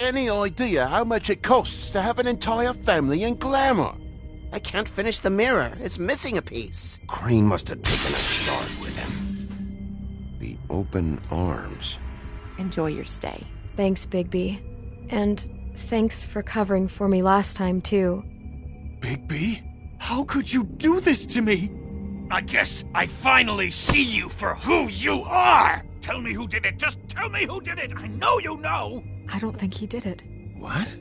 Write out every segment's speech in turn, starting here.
any idea how much it costs to have an entire family in glamour? I can't finish the mirror. It's missing a piece. Crane must have taken a shard with him. The open arms. Enjoy your stay. Thanks, Bigby. And thanks for covering for me last time, too. Bigby? How could you do this to me? I guess I finally see you for who you are! Tell me who did it! Just tell me who did it! I know you know! I don't think he did it. What?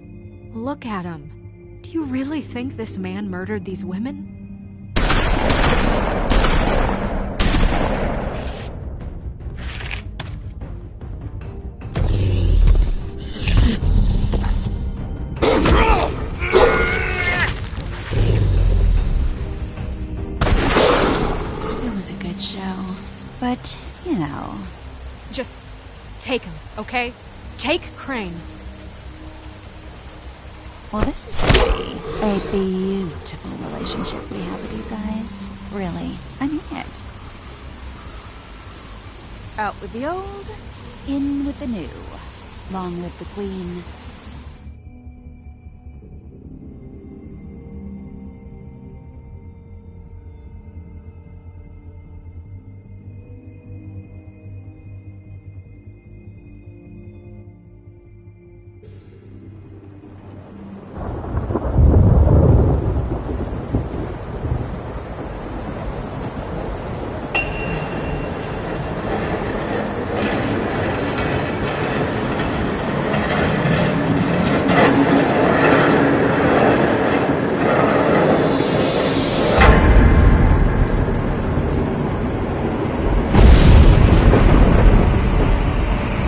Look at him. Do you really think this man murdered these women? It was a good show. But, you know... Just take him, okay? Take Crane. Well, this is gonna be a beautiful relationship we have with you guys. Really. I mean it. Out with the old, in with the new. Long live the Queen.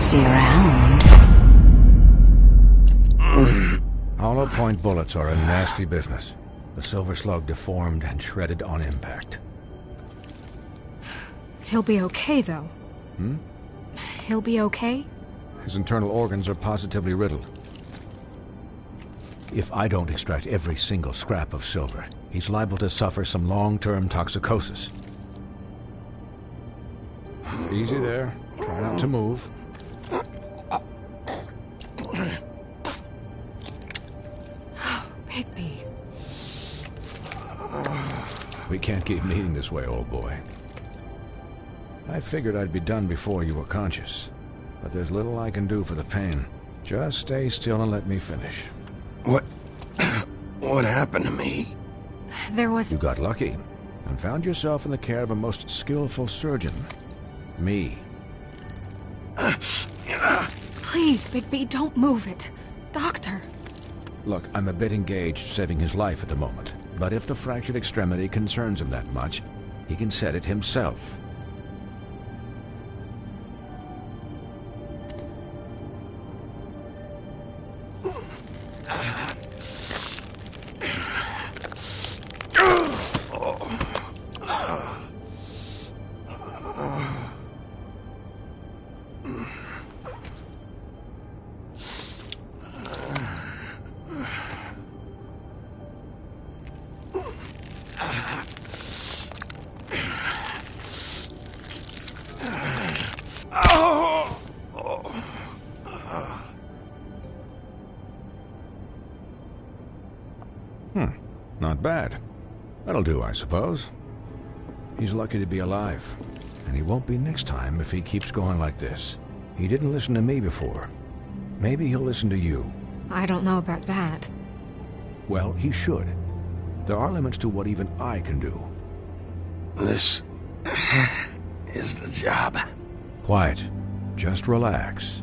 See you around. Hollow point bullets are a nasty business. The silver slug deformed and shredded on impact. He'll be okay, though. He'll be okay? His internal organs are positively riddled. If I don't extract every single scrap of silver, he's liable to suffer some long-term toxicosis. Easy there. Try not to move. Bigby. We can't keep meeting this way, old boy. I figured I'd be done before you were conscious, but there's little I can do for the pain. Just stay still and let me finish. What happened to me? There was... You got lucky and found yourself in the care of a most skillful surgeon. Me. Please, Bigby, don't move it. Doctor. Look, I'm a bit engaged saving his life at the moment, but if the fractured extremity concerns him that much, he can set it himself. Not bad. That'll do, I suppose. He's lucky to be alive, and he won't be next time if he keeps going like this. He didn't listen to me before. Maybe he'll listen to you. I don't know about that. Well, he should. There are limits to what even I can do. This is the job. Quiet. Just relax.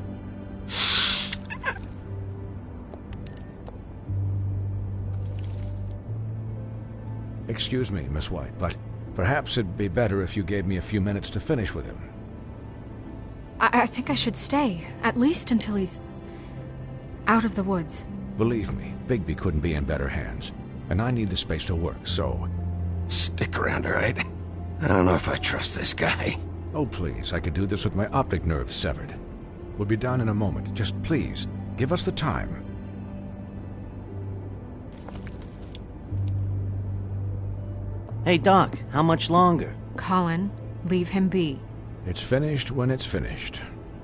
Excuse me, Miss White, but perhaps it'd be better if you gave me a few minutes to finish with him. I think I should stay, at least until he's out of the woods. Believe me, Bigby couldn't be in better hands, and I need the space to work, so... Stick around, all right? I don't know if I trust this guy. Oh, please, I could do this with my optic nerve severed. We'll be done in a moment. Just please, give us the time. Hey, Doc, how much longer? Colin, leave him be. It's finished when it's finished.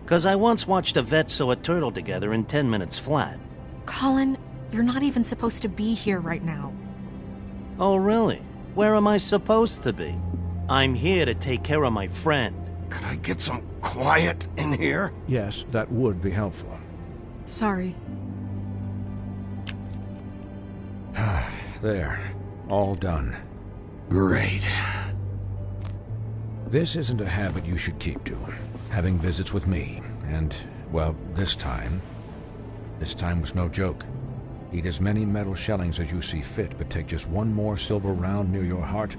'Cause I once watched a vet sew a turtle together in 10 minutes flat. Colin, you're not even supposed to be here right now. Oh, really? Where am I supposed to be? I'm here to take care of my friend. Could I get some quiet in here? Yes, that would be helpful. Sorry. There. All done. Great. This isn't a habit you should keep to. Having visits with me. And, well, this time was no joke. Eat as many metal shellings as you see fit, but take just one more silver round near your heart,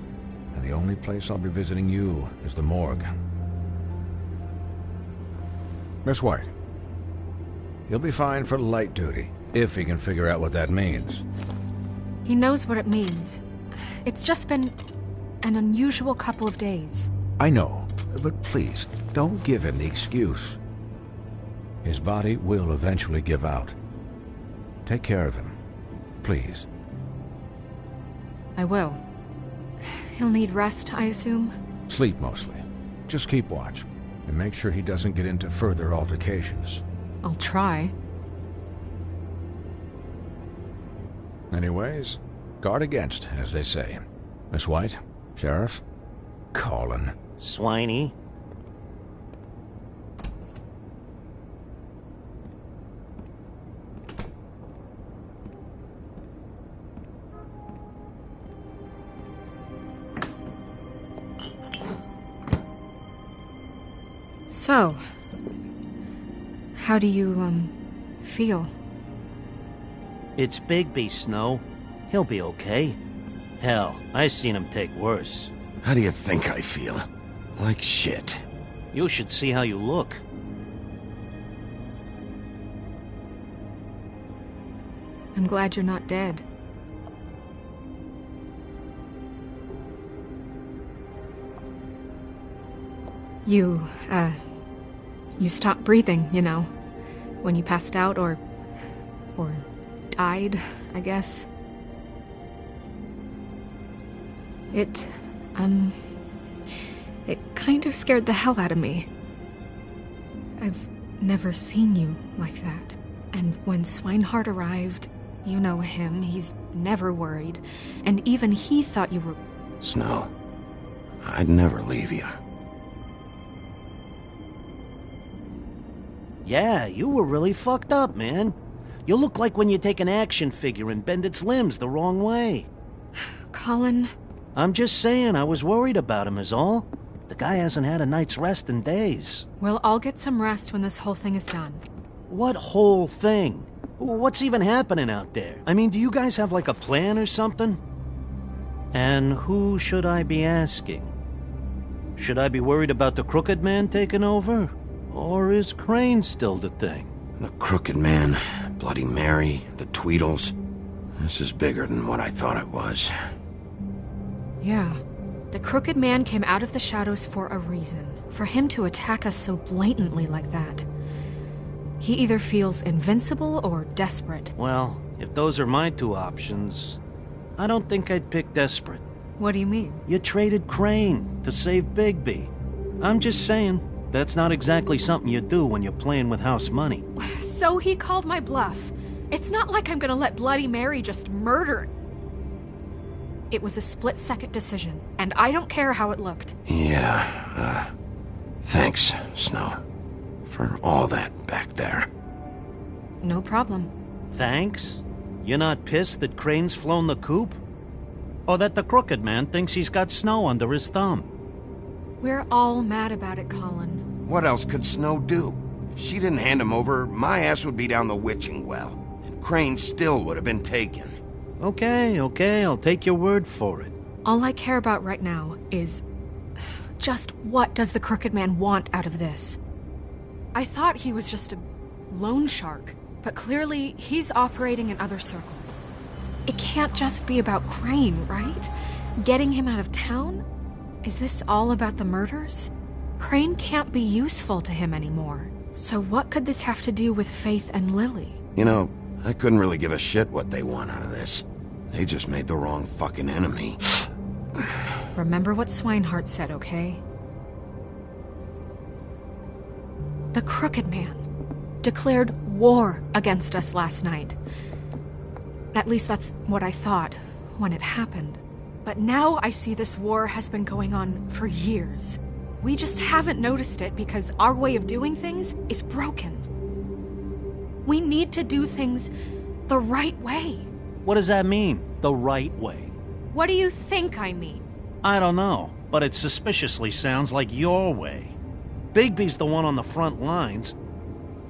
and the only place I'll be visiting you is the morgue. Miss White. He'll be fine for light duty, if he can figure out what that means. He knows what it means. It's just been an unusual couple of days. I know, but please, don't give him the excuse. His body will eventually give out. Take care of him, please. I will. He'll need rest, I assume? Sleep mostly. Just keep watch, and make sure he doesn't get into further altercations. I'll try. Anyways, guard against, as they say. Miss White, Sheriff, Colin. Swiney. So, how do you, feel? It's Bigby, Snow. He'll be okay. Hell, I seen him take worse. How do you think I feel? Like shit. You should see how you look. I'm glad you're not dead. You stopped breathing, you know, when you passed out or died, I guess. It kind of scared the hell out of me. I've never seen you like that. And when Swinehart arrived, you know him, he's never worried. And even he thought you were... Snow, I'd never leave you. Yeah, you were really fucked up, man. You look like when you take an action figure and bend its limbs the wrong way. Colin... I'm just saying, I was worried about him is all. The guy hasn't had a night's rest in days. Well, I'll get some rest when this whole thing is done. What whole thing? What's even happening out there? I mean, do you guys have like a plan or something? And who should I be asking? Should I be worried about the Crooked Man taking over? Or is Crane still the thing? The Crooked Man, Bloody Mary, the Tweedles. This is bigger than what I thought it was. Yeah. The Crooked Man came out of the shadows for a reason. For him to attack us so blatantly like that. He either feels invincible or desperate. Well, if those are my two options, I don't think I'd pick desperate. What do you mean? You traded Crane to save Bigby. I'm just saying, that's not exactly something you do when you're playing with house money. So he called my bluff. It's not like I'm gonna let Bloody Mary just murder. It was a split-second decision, and I don't care how it looked. Yeah, thanks, Snow, for all that back there. No problem. Thanks? You're not pissed that Crane's flown the coop? Or that the Crooked Man thinks he's got Snow under his thumb? We're all mad about it, Colin. What else could Snow do? If she didn't hand him over, my ass would be down the witching well, and Crane still would have been taken. Okay, I'll take your word for it. All I care about right now is... just what does the Crooked Man want out of this? I thought he was just a loan shark, but clearly he's operating in other circles. It can't just be about Crane, right? Getting him out of town? Is this all about the murders? Crane can't be useful to him anymore. So what could this have to do with Faith and Lily? You know, I couldn't really give a shit what they want out of this. They just made the wrong fucking enemy. Remember what Swinehart said, okay? The Crooked Man declared war against us last night. At least that's what I thought when it happened. But now I see this war has been going on for years. We just haven't noticed it because our way of doing things is broken. We need to do things the right way. What does that mean, the right way? What do you think I mean? I don't know, but it suspiciously sounds like your way. Bigby's the one on the front lines.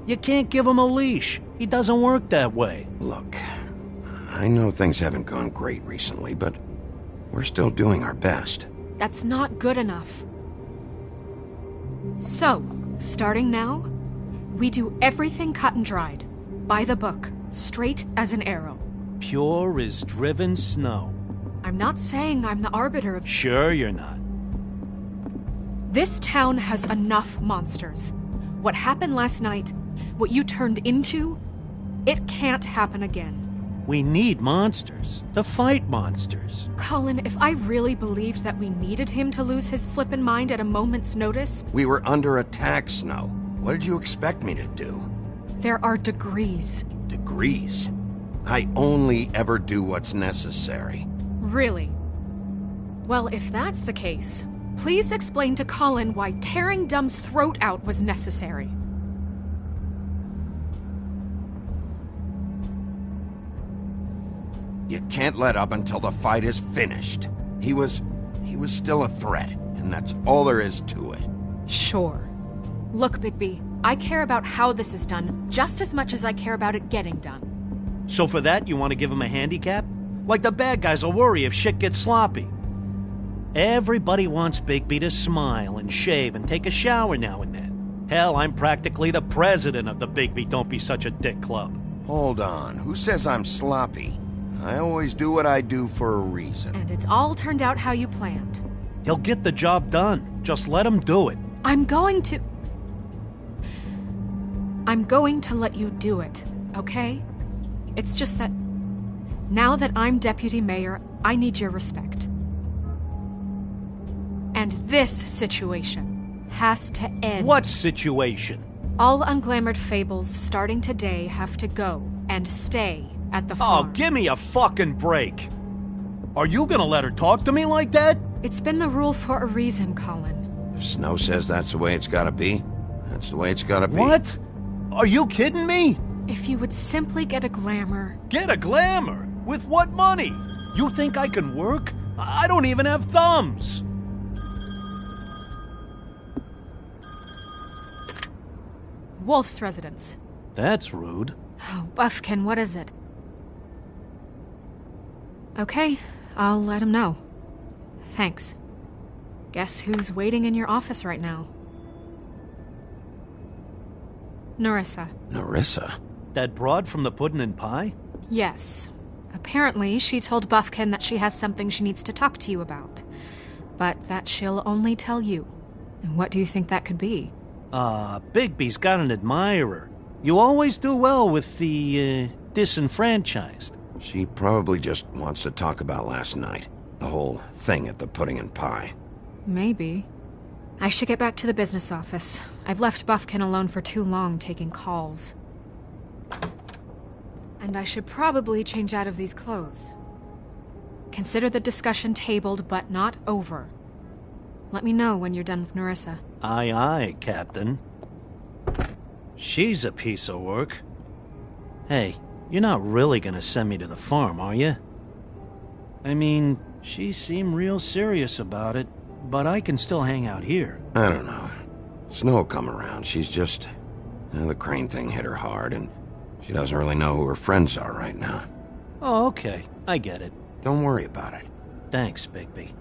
You can't give him a leash. He doesn't work that way. Look, I know things haven't gone great recently, but we're still doing our best. That's not good enough. So, starting now, we do everything cut and dried, by the book, straight as an arrow. Pure as driven snow. I'm not saying I'm the arbiter of... Sure you're not. This town has enough monsters. What happened last night, what you turned into, it can't happen again. We need monsters to fight monsters. Colin, if I really believed that we needed him to lose his flippin' mind at a moment's notice... We were under attack, Snow. What did you expect me to do? There are degrees. Degrees? I only ever do what's necessary. Really? Well, if that's the case, please explain to Colin why tearing Dumb's throat out was necessary. You can't let up until the fight is finished. He was still a threat, and that's all there is to it. Sure. Look, Bigby, I care about how this is done just as much as I care about it getting done. So for that, you want to give him a handicap? Like the bad guys will worry if shit gets sloppy. Everybody wants Bigby to smile and shave and take a shower now and then. Hell, I'm practically the president of the Bigby Don't Be Such a Dick Club. Hold on, who says I'm sloppy? I always do what I do for a reason. And it's all turned out how you planned. He'll get the job done. Just let him do it. I'm going to let you do it, okay? It's just that now that I'm deputy mayor, I need your respect. And this situation has to end. What situation? All unglamored fables starting today have to go and stay at the farm. Oh, give me a fucking break. Are you gonna let her talk to me like that? It's been the rule for a reason, Colin. If Snow says that's the way it's gotta be, that's the way it's gotta be. What? Are you kidding me? If you would simply get a glamour... Get a glamour? With what money? You think I can work? I don't even have thumbs. Wolf's residence. That's rude. Oh, Buffkin, what is it? Okay, I'll let him know. Thanks. Guess who's waiting in your office right now? Nerissa. Nerissa? That broad from the Puddin' and Pie? Yes. Apparently, she told Buffkin that she has something she needs to talk to you about. But that she'll only tell you. And what do you think that could be? Bigby's got an admirer. You always do well with the, disenfranchised. She probably just wants to talk about last night. The whole thing at the Pudding and Pie. Maybe. I should get back to the business office. I've left Buffkin alone for too long taking calls. And I should probably change out of these clothes. Consider the discussion tabled but not over. Let me know when you're done with Nerissa. Aye, aye, Captain. She's a piece of work. Hey, you're not really gonna send me to the farm, are you? I mean, she seemed real serious about it, but I can still hang out here. I don't know. Snow will come around. She's just... the Crane thing hit her hard, and she doesn't really know who her friends are right now. Oh, okay. I get it. Don't worry about it. Thanks, Bigby.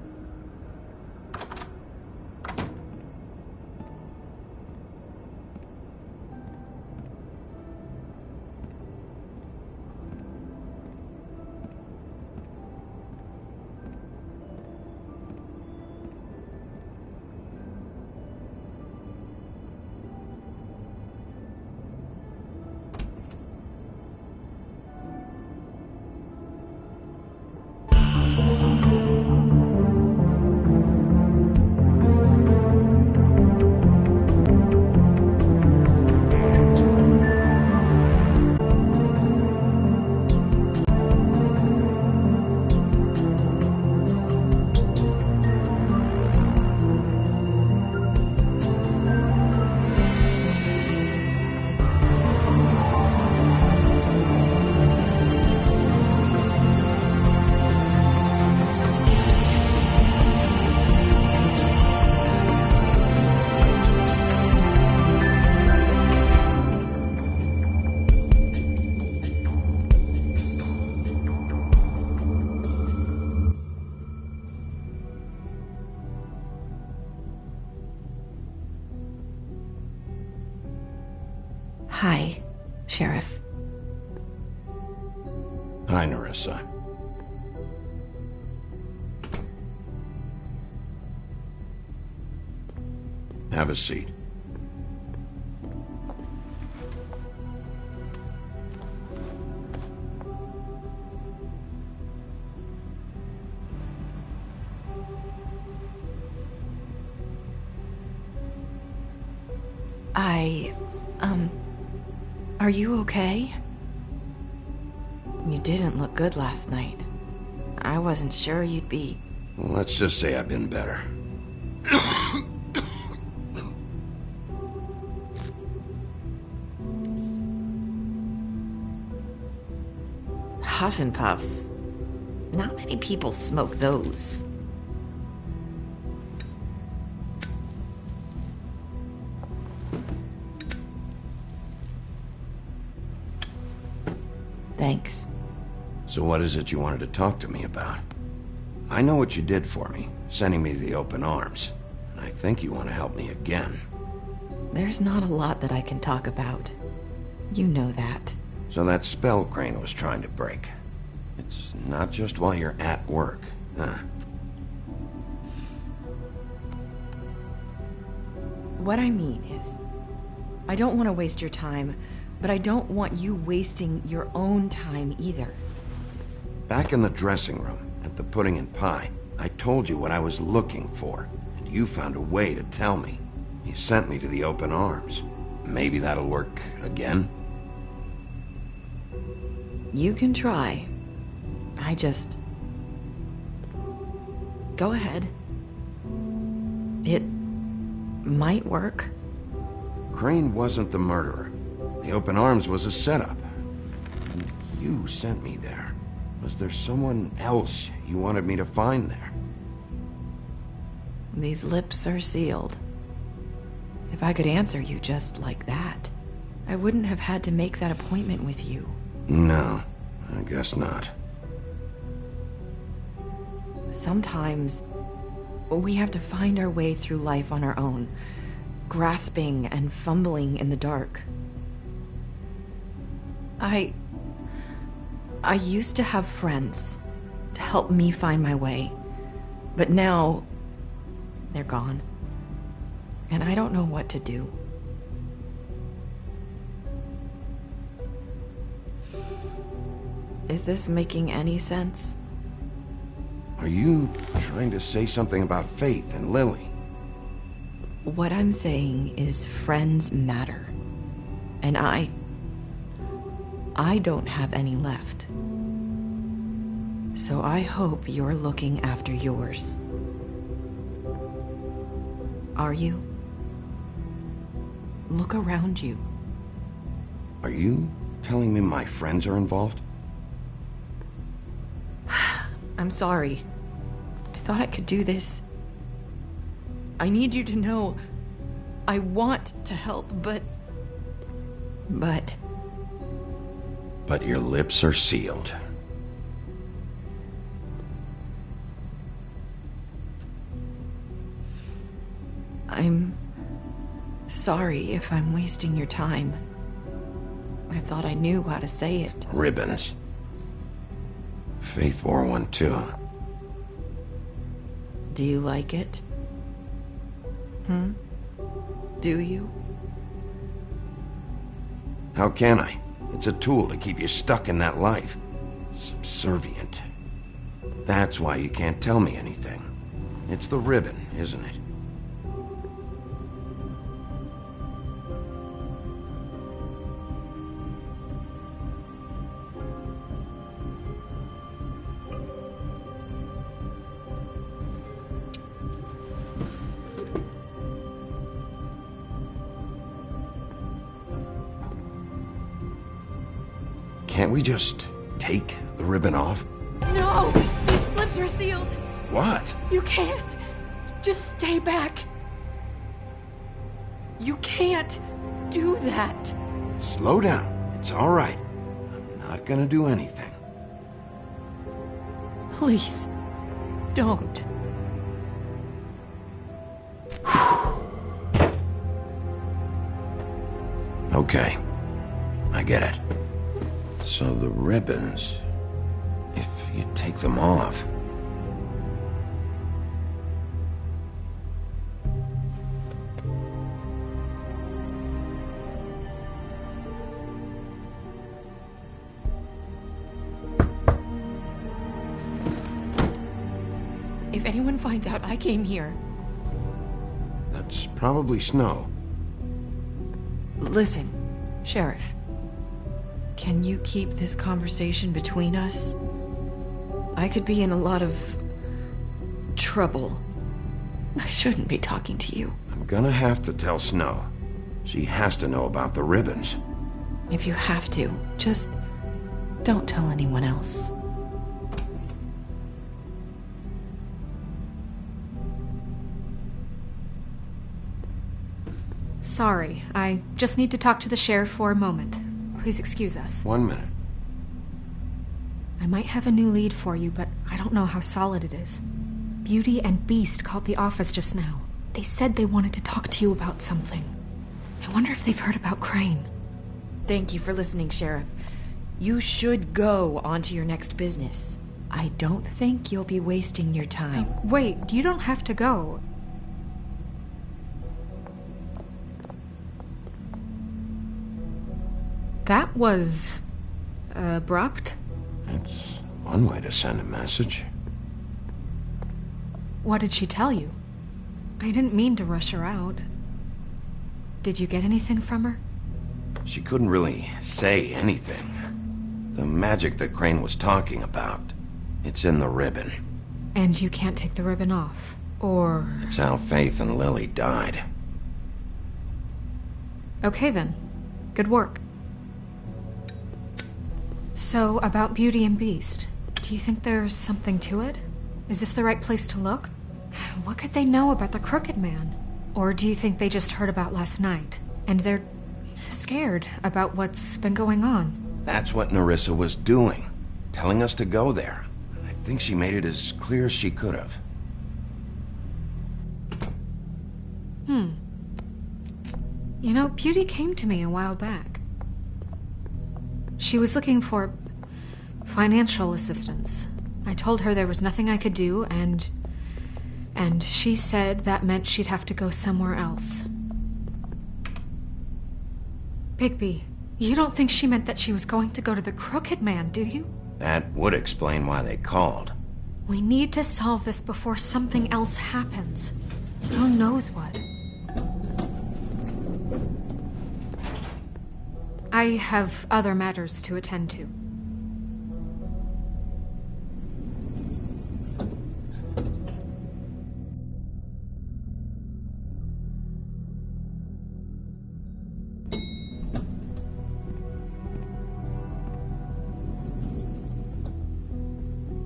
Sheriff. Hi, Nerissa. Have a seat. Are you okay? You didn't look good last night. I wasn't sure you'd be... Well, let's just say I've been better. Huff and Puffs. Not many people smoke those. Thanks. So what is it you wanted to talk to me about? I know what you did for me, sending me to the open arms. And I think you want to help me again. There's not a lot that I can talk about. You know that. So that spell Crane was trying to break. It's not just while you're at work, huh? What I mean is, I don't want to waste your time, but I don't want you wasting your own time either. Back in the dressing room, at the pudding and pie, I told you what I was looking for, and you found a way to tell me. You sent me to the open arms. Maybe that'll work again? You can try. I just... Go ahead. It might work. Crane wasn't the murderer. The open arms was a setup. And you sent me there. Was there someone else you wanted me to find there? These lips are sealed. If I could answer you just like that, I wouldn't have had to make that appointment with you. No, I guess not. Sometimes we have to find our way through life on our own, grasping and fumbling in the dark. I used to have friends to help me find my way, but now they're gone, and I don't know what to do. Is this making any sense? Are you trying to say something about Faith and Lily? What I'm saying is friends matter, and I don't have any left. So I hope you're looking after yours. Are you? Look around you. Are you telling me my friends are involved? I'm sorry. I thought I could do this. I need you to know I want to help, but your lips are sealed. I'm sorry if I'm wasting your time. I thought I knew how to say it. Ribbons. Faith wore one too. Do you like it? Do you? How can I? It's a tool to keep you stuck in that life. Subservient. That's why you can't tell me anything. It's the ribbon, isn't it? Can't we just take the ribbon off? No! These lips are sealed! What? You can't! Just stay back! You can't do that! Slow down. It's all right. I'm not gonna do anything. Please, don't. Okay. I get it. So the ribbons, if you take them off... If anyone finds out I came here... That's probably Snow. Listen, Sheriff. Can you keep this conversation between us? I could be in a lot of... trouble. I shouldn't be talking to you. I'm gonna have to tell Snow. She has to know about the ribbons. If you have to, just don't tell anyone else. Sorry, I just need to talk to the sheriff for a moment. Please excuse us. 1 minute. I might have a new lead for you, but I don't know how solid it is. Beauty and Beast called the office just now. They said they wanted to talk to you about something. I wonder if they've heard about Crane. Thank you for listening, Sheriff. You should go on to your next business. I don't think you'll be wasting your time. Wait, you don't have to go. That was... abrupt? It's one way to send a message. What did she tell you? I didn't mean to rush her out. Did you get anything from her? She couldn't really say anything. The magic that Crane was talking about, it's in the ribbon. And you can't take the ribbon off, or... It's how Faith and Lily died. Okay then. Good work. So, about Beauty and Beast, do you think there's something to it? Is this the right place to look? What could they know about the Crooked Man? Or do you think they just heard about last night, and they're scared about what's been going on? That's what Nerissa was doing, telling us to go there. I think she made it as clear as she could have. You know, Beauty came to me a while back. She was looking for financial assistance. I told her there was nothing I could do, and she said that meant she'd have to go somewhere else. Bigby, you don't think she meant that she was going to go to the Crooked Man, do you? That would explain why they called. We need to solve this before something else happens. Who knows what? I have other matters to attend to.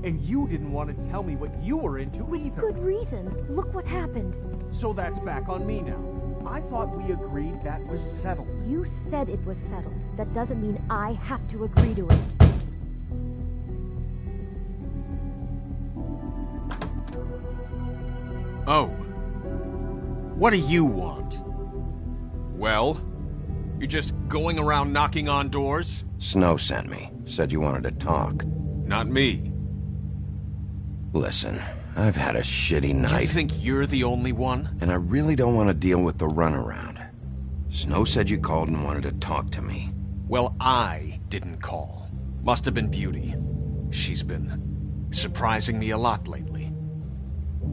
And you didn't want to tell me what you were into either. Good reason. Look what happened. So that's back on me now. I thought we agreed that was settled. You said it was settled. That doesn't mean I have to agree to it. Oh. What do you want? Well? You're just going around knocking on doors? Snow sent me. Said you wanted to talk. Not me. Listen, I've had a shitty night. You think you're the only one? And I really don't want to deal with the runaround. Snow said you called and wanted to talk to me. Well, I didn't call. Must have been Beauty. She's been surprising me a lot lately.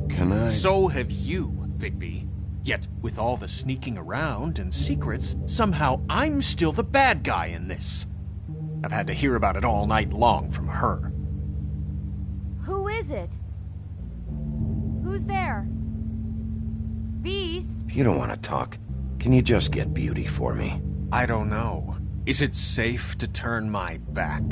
Can I... So have you, Bigby. Yet, with all the sneaking around and secrets, somehow I'm still the bad guy in this. I've had to hear about it all night long from her. Who is it? Who's there? Beast? If you don't want to talk, can you just get Beauty for me? I don't know. Is it safe to turn my back?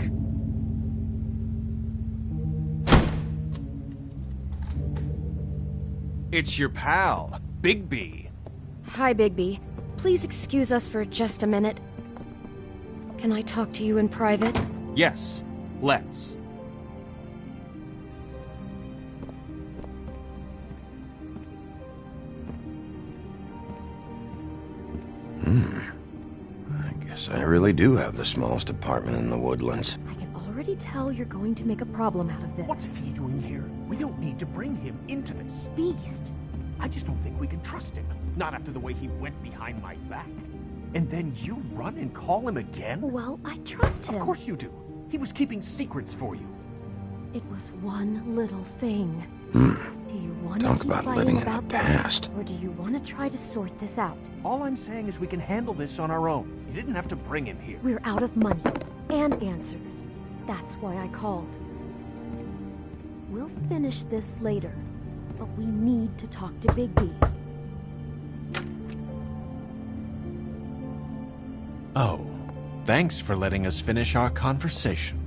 It's your pal, Bigby. Hi, Bigby. Please excuse us for just a minute. Can I talk to you in private? Yes, let's. I guess I really do have the smallest apartment in the Woodlands. I can already tell you're going to make a problem out of this. What's he doing here? We don't need to bring him into this. Beast? I just don't think we can trust him. Not after the way he went behind my back. And then you run and call him again? Well, I trust him. Of course you do. He was keeping secrets for you. It was one little thing. Do you want to Talk keep about fighting living in the about that, past. or do you want to try to sort this out? All I'm saying is we can handle this on our own. You didn't have to bring him here. We're out of money and answers. That's why I called. We'll finish this later, but we need to talk to Bigby. Oh, thanks for letting us finish our conversation.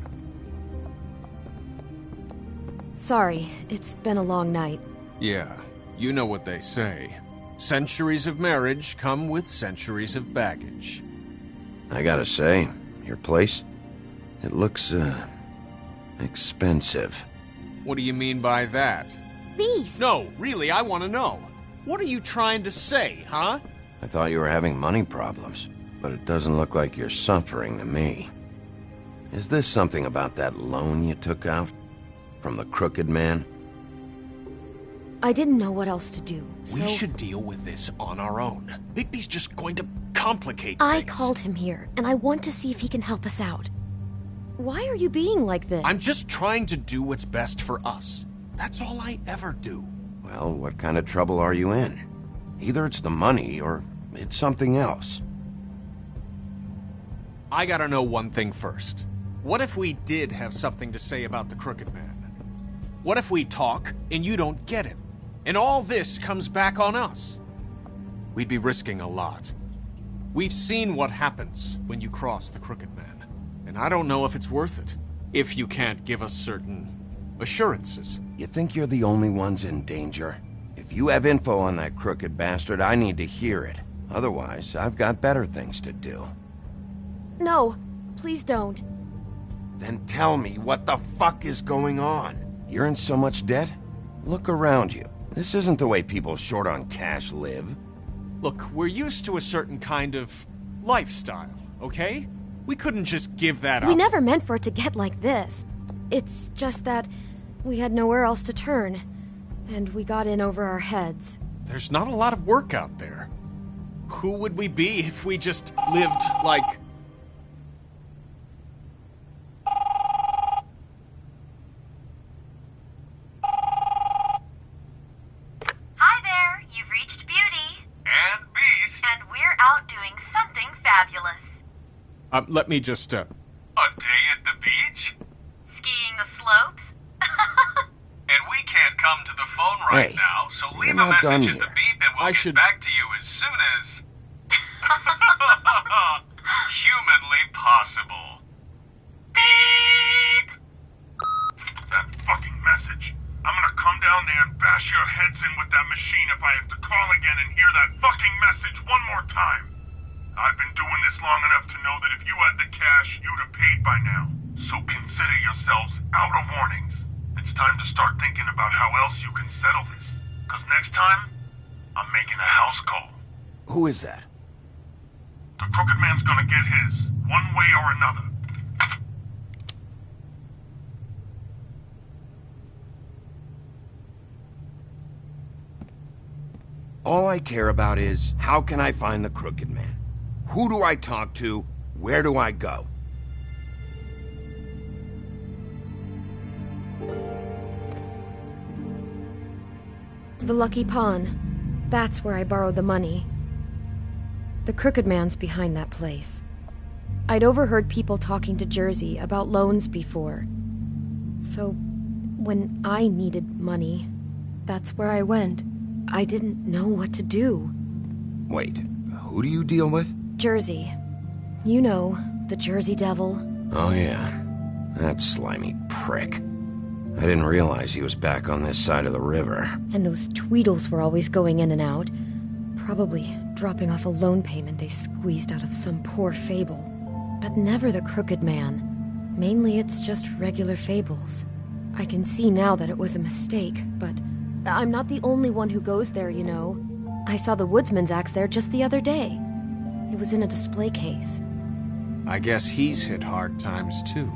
Sorry, it's been a long night. Yeah, you know what they say. Centuries of marriage come with centuries of baggage. I gotta say, your place, it looks, expensive. What do you mean by that? Beast! No, really, I want to know. What are you trying to say, huh? I thought you were having money problems, but it doesn't look like you're suffering to me. Is this something about that loan you took out? From the Crooked Man? I didn't know what else to do, so... We should deal with this on our own. Bigby's just going to complicate I things. called him here, and I want to see if he can help us out. Why are you being like this? I'm just trying to do what's best for us. That's all I ever do. Well, what kind of trouble are you in? Either it's the money, or it's something else. I gotta know one thing first. What if we did have something to say about the Crooked Man? What if we talk, and you don't get it? And all this comes back on us? We'd be risking a lot. We've seen what happens when you cross the Crooked Man, and I don't know if it's worth it, if you can't give us certain assurances. You think you're the only ones in danger? If you have info on that crooked bastard, I need to hear it. Otherwise, I've got better things to do. No, please don't. Then tell me what the fuck is going on? You're in so much debt? Look around you. This isn't the way people short on cash live. Look, we're used to a certain kind of lifestyle, okay? We couldn't just give that up. We never meant for it to get like this. It's just that we had nowhere else to turn, and we got in over our heads. There's not a lot of work out there. Who would we be if we just lived like... Hi there, you've reached Beauty. And Beast. And we're out doing something fabulous. Let me just, A day at the beach? Skiing the slopes? And we can't come to the phone right Hey, now, so we're leave a not done message at the here. beep and we'll get back to you as soon as... humanly possible. Beep! That fucking message. I'm gonna come down there and bash your heads in with that machine if I have to call again and hear that fucking message one more time. I've been doing this long enough to know that if you had the cash, you'd have paid by now. So consider yourselves out of warnings. It's time to start thinking about how else you can settle this. Because next time, I'm making a house call. Who is that? The Crooked Man's gonna get his, one way or another. All I care about is, how can I find the Crooked Man? Who do I talk to? Where do I go? The Lucky Pawn. That's where I borrowed the money. The Crooked Man's behind that place. I'd overheard people talking to Jersey about loans before. So, when I needed money, that's where I went. I didn't know what to do. Wait, who do you deal with? Jersey. You know, the Jersey Devil. Oh yeah, that slimy prick. I didn't realize he was back on this side of the river. And those Tweedles were always going in and out. Probably dropping off a loan payment they squeezed out of some poor fable. But never the Crooked Man. Mainly it's just regular fables. I can see now that it was a mistake, but I'm not the only one who goes there, you know. I saw the Woodsman's axe there just the other day. It was in a display case. I guess he's hit hard times too.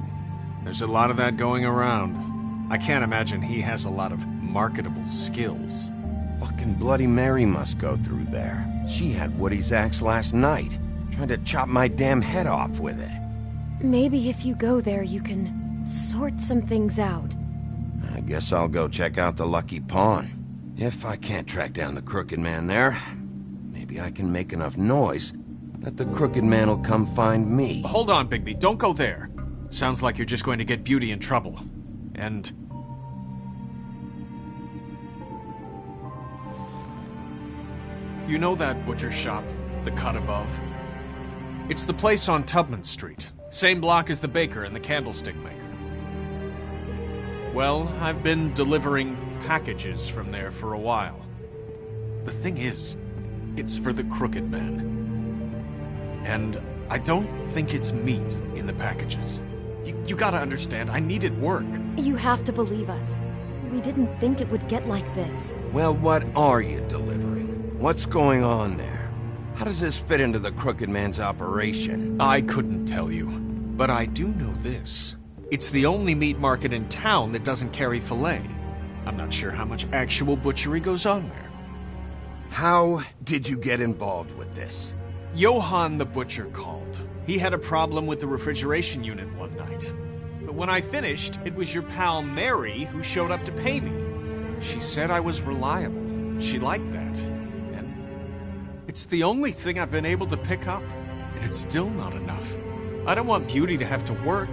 There's a lot of that going around. I can't imagine he has a lot of marketable skills. Fucking Bloody Mary must go through there. She had Woody's axe last night, trying to chop my damn head off with it. Maybe if you go there, you can sort some things out. I guess I'll go check out the Lucky Pawn. If I can't track down the Crooked Man there, maybe I can make enough noise that the Crooked Man will come find me. Hold on, Bigby. Don't go there. Sounds like you're just going to get Beauty in trouble. And... you know that butcher shop, the cut above? It's the place on Tubman Street. Same block as the baker and the candlestick maker. Well, I've been delivering packages from there for a while. The thing is, it's for the Crooked Man. And I don't think it's meat in the packages. You gotta understand, I needed work. You have to believe us. We didn't think it would get like this. Well, what are you delivering? What's going on there? How does this fit into the Crooked Man's operation? I couldn't tell you, but I do know this. It's the only meat market in town that doesn't carry filet. I'm not sure how much actual butchery goes on there. How did you get involved with this? Johann the butcher called. He had a problem with the refrigeration unit one night. But when I finished, it was your pal Mary who showed up to pay me. She said I was reliable. She liked that. And it's the only thing I've been able to pick up. And it's still not enough. I don't want Beauty to have to work,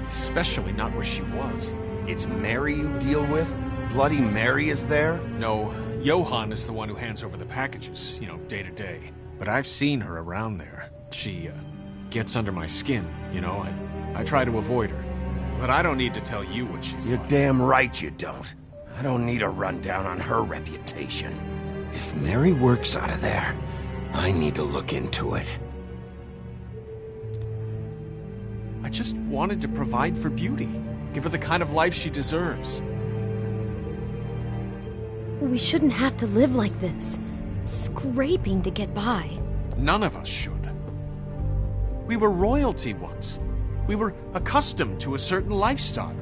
especially not where she was. It's Mary you deal with? Bloody Mary is there? No, Johann is the one who hands over the packages, day to day. But I've seen her around there. She, gets under my skin, I try to avoid her. But I don't need to tell you what she's You're like. damn right you don't. I don't need a rundown on her reputation. If Mary works out of there, I need to look into it. I just wanted to provide for Beauty. Give her the kind of life she deserves. We shouldn't have to live like this, scraping to get by. None of us should. We were royalty once. We were accustomed to a certain lifestyle.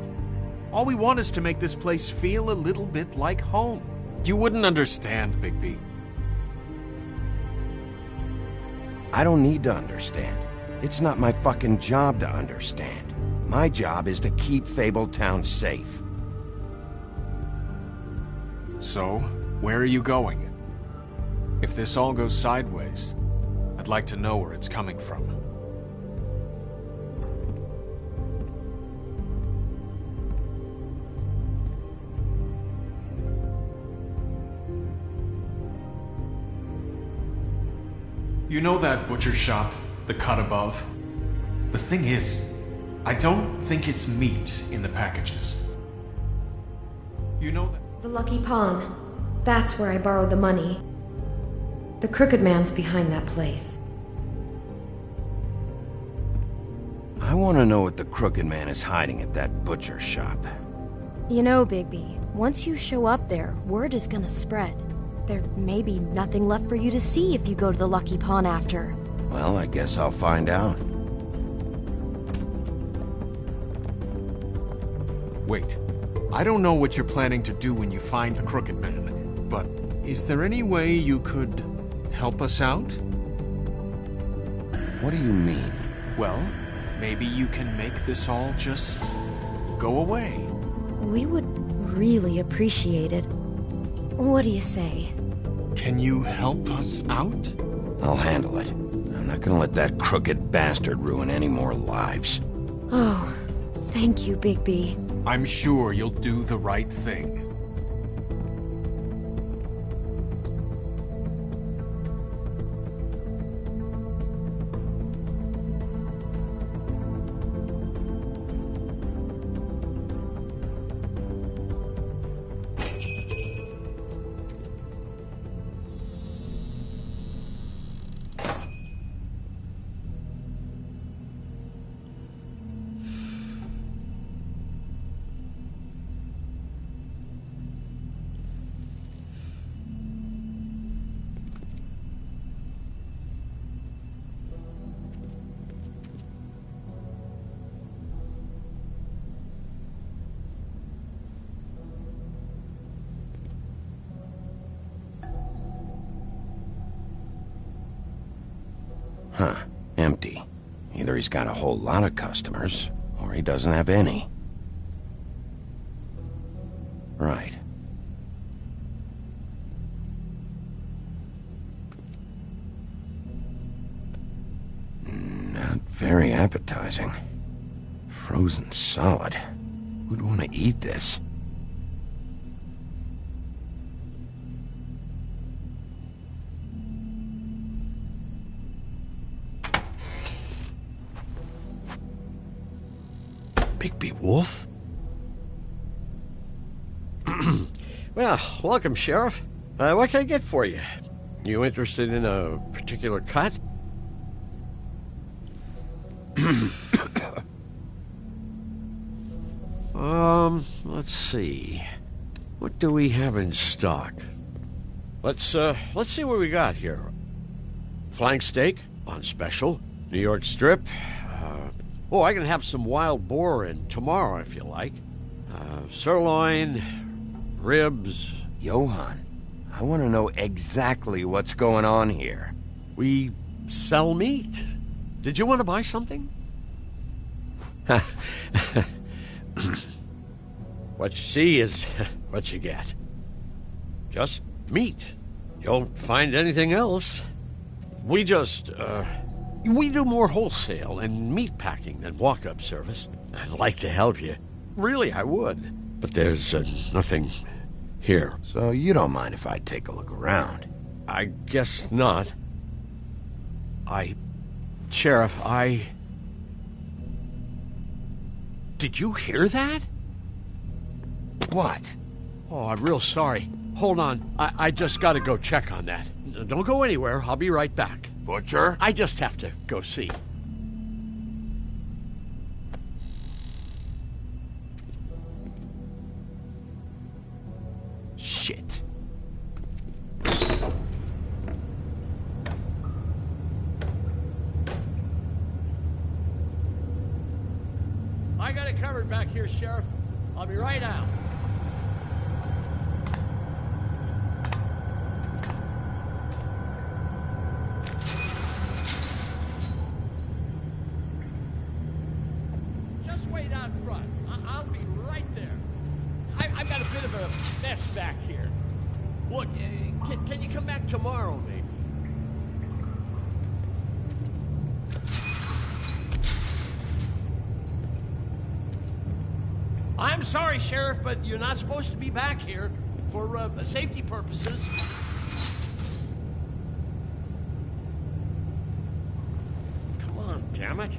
All we want is to make this place feel a little bit like home. You wouldn't understand, Bigby. I don't need to understand. It's not my fucking job to understand. My job is to keep Fabletown safe. So, where are you going? If this all goes sideways, I'd like to know where it's coming from. You know that butcher shop, the cut above? The thing is, I don't think it's meat in the packages. You know that... The Lucky Pawn. That's where I borrowed the money. The Crooked Man's behind that place. I want to know what the Crooked Man is hiding at that butcher shop. You know, Bigby, once you show up there, word is gonna spread. There may be nothing left for you to see if you go to the Lucky Pawn after. Well, I guess I'll find out. Wait. I don't know what you're planning to do when you find the Crooked Man, but is there any way you could help us out? What do you mean? Well, maybe you can make this all just go away. We would really appreciate it. What do you say? Can you help us out? I'll handle it. I'm not gonna let that crooked bastard ruin any more lives. Oh, thank you, Bigby. I'm sure you'll do the right thing. Huh. Empty. Either he's got a whole lot of customers, or he doesn't have any. Right. Not very appetizing. Frozen solid. Who'd want to eat this? Bigby Wolf? Well, welcome, Sheriff. What can I get for you? You interested in a particular cut? Let's see. What do we have in stock? Let's see what we got here. Flank steak on special. New York strip. I can have some wild boar in tomorrow if you like. Sirloin, ribs. Johann, I want to know exactly what's going on here. We sell meat. Did you want to buy something? What you see is what you get. Just meat. You don't find anything else. We do more wholesale and meat packing than walk-up service. I'd like to help you. Really, I would. But there's nothing here. So you don't mind if I take a look around? I guess not. Sheriff, Did you hear that? What? Oh, I'm real sorry. Hold on. I just gotta go check on that. Don't go anywhere. I'll be right back. Butcher? I just have to go see. Shit. I got it covered back here, Sheriff. I'll be right out. Just wait out front. I'll be right there. I've got a bit of a mess back here. Look, can you come back tomorrow, maybe? I'm sorry, Sheriff, but you're not supposed to be back here for safety purposes. Come on, damn it.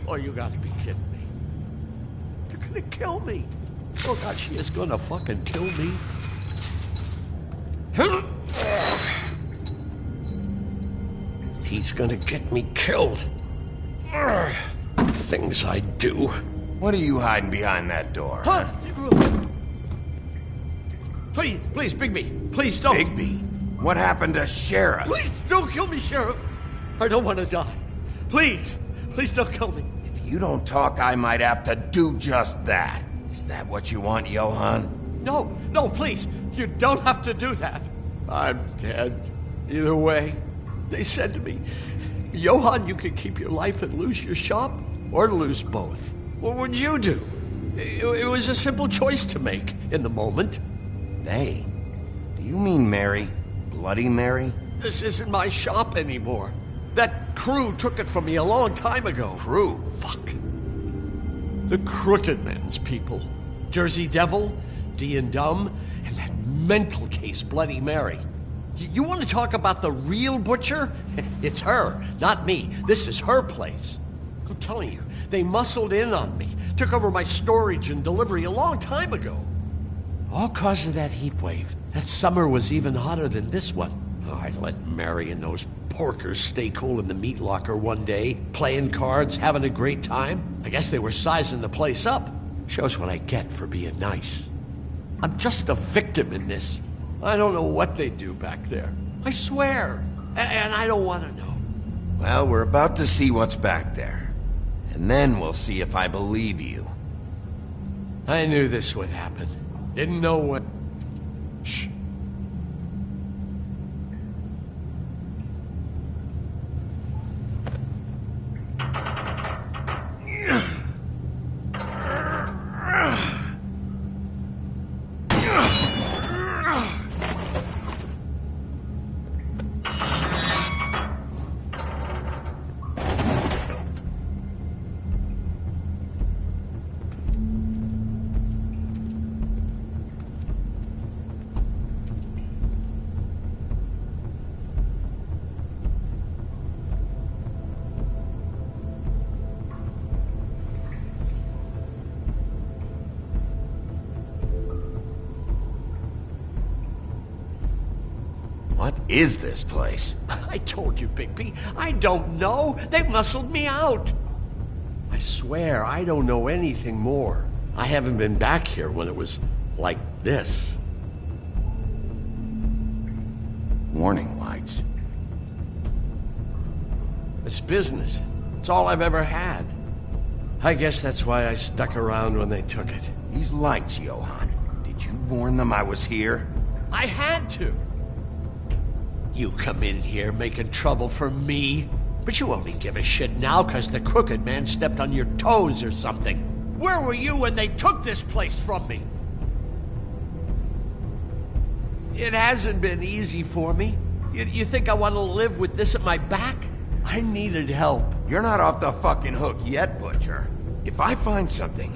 Oh, you gotta be kidding me. They're gonna kill me. Oh, God, she is gonna fucking kill me. He's gonna get me killed. Things I do. What are you hiding behind that door? Huh? Please, Bigby. Please don't. Bigby? What happened to Sheriff? Please don't kill me, Sheriff. I don't want to die. Please don't kill me. If you don't talk, I might have to do just that. Is that what you want, Johann? No, please. You don't have to do that. I'm dead. Either way. They said to me, Johann, you can keep your life and lose your shop, or lose both. What would you do? It was a simple choice to make in the moment. They? Do you mean Mary? Bloody Mary? This isn't my shop anymore. That crew took it from me a long time ago. Crew? Fuck. The Crooked Man's people. Jersey Devil, D and Dumb, and that mental case, Bloody Mary. You want to talk about the real butcher? It's her, not me. This is her place. I'm telling you, they muscled in on me, took over my storage and delivery a long time ago. All cause of that heat wave. That summer was even hotter than this one. Oh, I let Mary and those porkers stay cool in the meat locker one day, playing cards, having a great time. I guess they were sizing the place up. Shows what I get for being nice. I'm just a victim in this. I don't know what they do back there. I swear. And I don't want to know. Well, we're about to see what's back there. And then we'll see if I believe you. I knew this would happen. Didn't know what... Shh. What is this place? I told you, Bigby. I don't know. They muscled me out. I swear, I don't know anything more. I haven't been back here when it was like this. Warning lights. It's business. It's all I've ever had. I guess that's why I stuck around when they took it. These lights, Johann. Did you warn them I was here? I had to. You come in here making trouble for me, but you only give a shit now because the Crooked Man stepped on your toes or something. Where were you when they took this place from me? It hasn't been easy for me. You think I want to live with this at my back? I needed help. You're not off the fucking hook yet, Butcher. If I find something,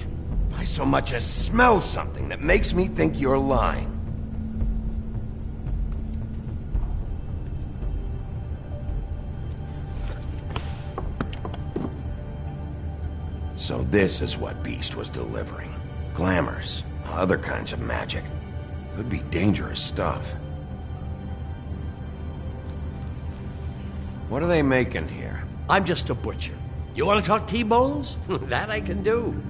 if I so much as smell something that makes me think you're lying, so this is what Beast was delivering. Glamours, other kinds of magic. Could be dangerous stuff. What are they making here? I'm just a butcher. You want to talk T-bones? That I can do.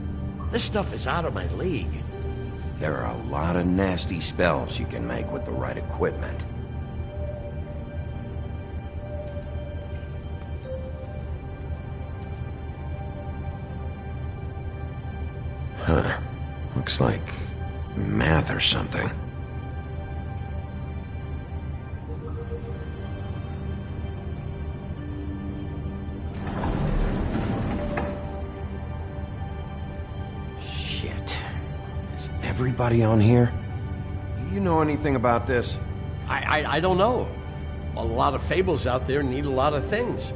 This stuff is out of my league. There are a lot of nasty spells you can make with the right equipment. Huh. Looks like math or something. Shit. Is everybody on here? Do you know anything about this? I don't know. A lot of fables out there need a lot of things.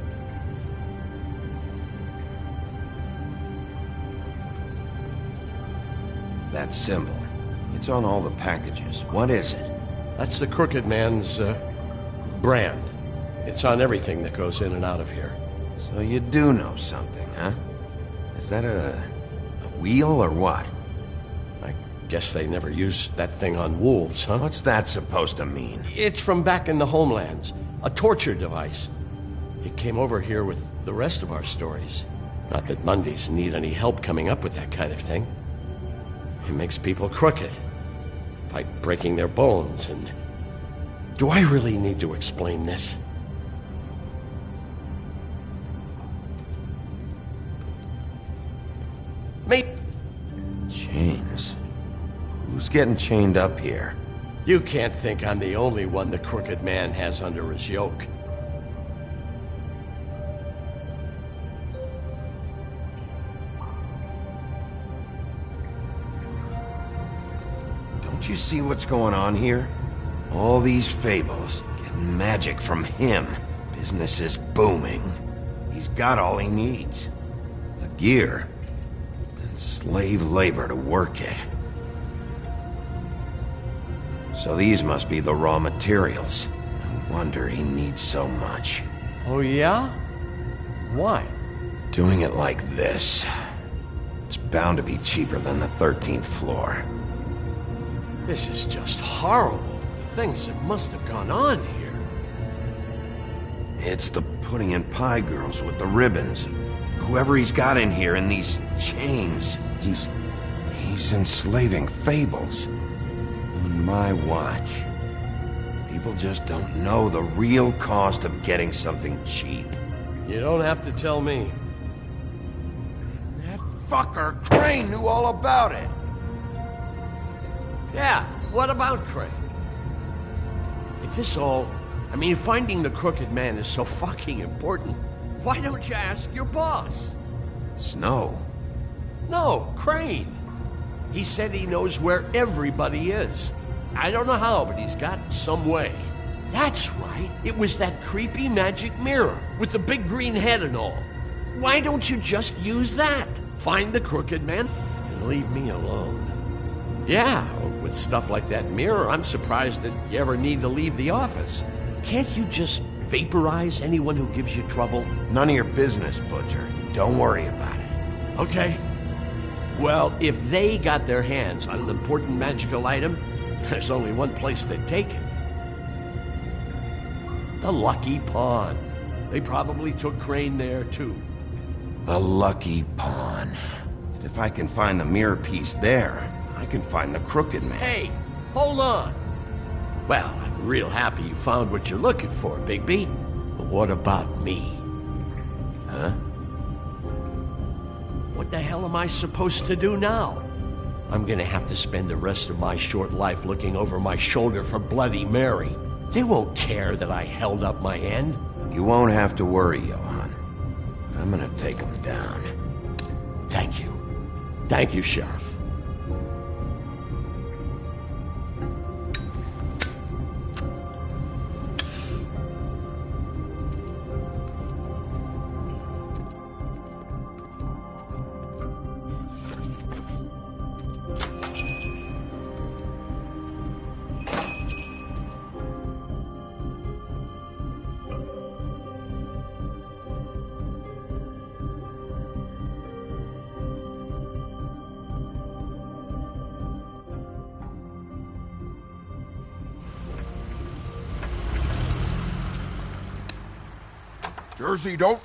That symbol. It's on all the packages. What is it? That's the Crooked Man's, brand. It's on everything that goes in and out of here. So you do know something, huh? Is that a wheel or what? I guess they never used that thing on wolves, huh? What's that supposed to mean? It's from back in the homelands. A torture device. It came over here with the rest of our stories. Not that Mondays need any help coming up with that kind of thing. It makes people crooked by breaking their bones, and... Do I really need to explain this? Mate. Chains. Who's getting chained up here? You can't think I'm the only one the Crooked Man has under his yoke. Don't you see what's going on here? All these fables, getting magic from him. Business is booming. He's got all he needs. The gear, and slave labor to work it. So these must be the raw materials. No wonder he needs so much. Oh yeah? Why? Doing it like this. It's bound to be cheaper than the 13th floor. This is just horrible. Things that must have gone on here. It's the pudding and pie girls with the ribbons. Whoever he's got in here in these chains, he's enslaving fables. On my watch. People just don't know the real cost of getting something cheap. You don't have to tell me. That fucker Crane knew all about it. Yeah, what about Crane? If this all... if finding the Crooked Man is so fucking important, why don't you ask your boss? Snow? No, Crane. He said he knows where everybody is. I don't know how, but he's got some way. That's right. It was that creepy magic mirror with the big green head and all. Why don't you just use that? Find the Crooked Man and leave me alone. Yeah, with stuff like that mirror, I'm surprised that you ever need to leave the office. Can't you just vaporize anyone who gives you trouble? None of your business, Butcher. Don't worry about it. Okay. Well, if they got their hands on an important magical item, there's only one place they'd take it. The Lucky Pawn. They probably took Crane there, too. The Lucky Pawn. And if I can find the mirror piece there, I can find the Crooked Man. Hey, hold on. Well, I'm real happy you found what you're looking for, Bigby. But what about me? Huh? What the hell am I supposed to do now? I'm gonna have to spend the rest of my short life looking over my shoulder for Bloody Mary. They won't care that I held up my end. You won't have to worry, Johan. I'm gonna take him down. Thank you. Thank you, Sheriff. Jersey, don't